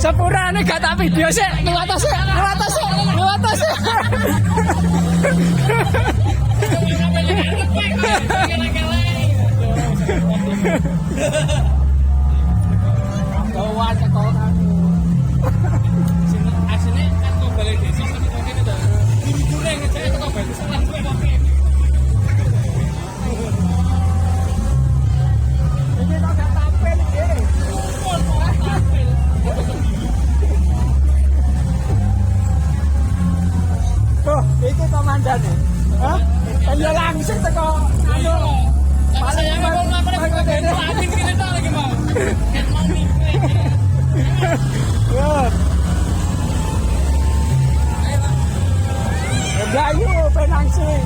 Sepurane gak tak video sih, lewat atas. Kawan sekolah aku. Asine kan kok balik desa sing kene to. Buru-buru ngejek kok balik sekolah kowe kok. Iki tak tampil iki. Oh, iki komandane. Hah? Kaya langsung teko anu. Saya mau ngapane kok dene amin kene tok lagi mau. Ket mau mikir. Yo. Gayu penang sih.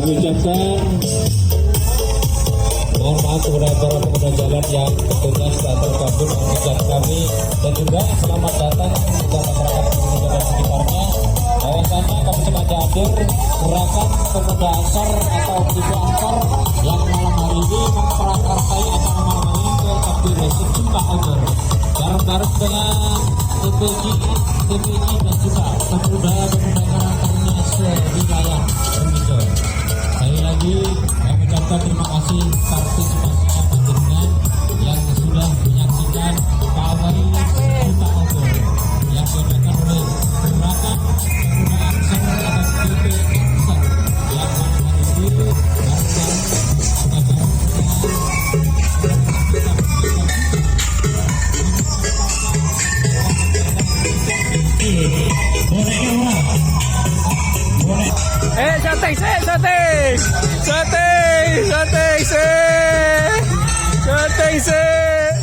kami ucapkan mohon maaf kepada para pengguna jalan yang tentunya sudah tergabung mengejar kami, dan juga selamat datang kepada masyarakat pengguna jalan sekitarnya. Bahwasannya kami sengaja hadir gerakan pemuda Ansor atau ibu Ansor yang malam hari ini memprakarsai acara malam ini ke Takbir sejumlah Obor bareng-bareng dengan TPI dan juga pemuda-pemuda karakternya sewilayah Merdu. Sekali lagi kami mengucapkan terima kasih partisipasinya panjenengan yang sudah menyaksikan pawai Juta Obor yang diadakan oleh gerakan pemuda Ansor atau TPI Ansor yang malam hari ini bareng-bareng Syuting sih.